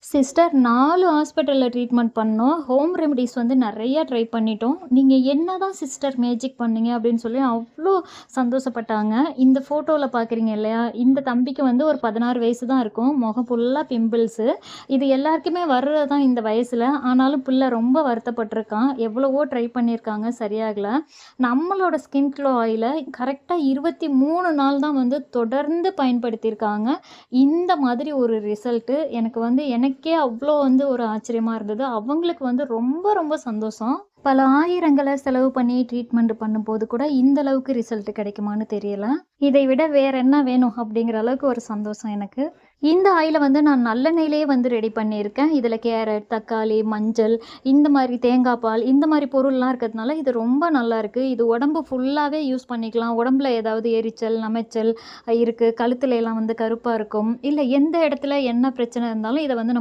Sister 4 ஹாஸ்பிட்டல்ல treatment பண்ணோம். Home ரெமிடீஸ் வந்து நெறைய ட்ரை பண்ணிட்டோம். "நீங்க என்னதான் சிஸ்டர் மேஜிக் பண்ணீங்க?" அப்படின்னு சொல்லி அவ்ளோ சந்தோஷப்பட்டாங்க. இந்த ஃபோட்டோல பார்க்குறீங்க இல்லையா? இந்த தம்பிக்கு வந்து ஒரு 16 வயசு தான் இருக்கும். முகம் ஃபுல்லா பிம்பிள்ஸு. இது எல்லாருக்குமே வர்றது தான் இந்த வயசுல. ஆனாலும் பிள்ள ரொம்ப வருத்தப்பட்டுருக்கான். எவ்வளவோ ட்ரை பண்ணியிருக்காங்க, சரியாகல. நம்மளோட ஸ்கின் க்ளோ ஆயில கரெக்ட்டா 23 நாள் தான் வந்து தொடர்ந்து பயன்படுத்தியிருக்காங்க. இந்த மாதிரி ஒரு ரிசல்ட்டு எனக்கு வந்து எனக்கே அவ்ளோ வந்து ஒரு ஆச்சரியமா இருந்தது. அவங்களுக்கு வந்து ரொம்ப ரொம்ப சந்தோஷம். பல ஆயிரங்கள செலவு பண்ணி ட்ரீட்மெண்ட் பண்ணும்போது கூட இந்த அளவுக்கு ரிசல்ட் கிடைக்குமான்னு தெரியல. இதை விட வேற என்ன வேணும் அப்படிங்கிற அளவுக்கு ஒரு சந்தோஷம் எனக்கு. இந்த ஆயில வந்து நான் நல்லெண்ணெயிலேயே வந்து ரெடி பண்ணியிருக்கேன். இதில கேரட், தக்காளி, மஞ்சள் இந்த மாரி தேங்காய் பால் இந்த மாரி பொருள்லாம் இருக்கிறதுனால இது ரொம்ப நல்லாயிருக்கு. இது உடம்பு ஃபுல்லாவே யூஸ் பண்ணிக்கலாம். உடம்புல ஏதாவது எரிச்சல், நமைச்சல் இருக்கு. கழுத்துல எல்லாம் வந்து கருப்பா இருக்கும். இல்ல எந்த இடத்துல என்ன பிரச்சனை இருந்தாலும் இத வந்து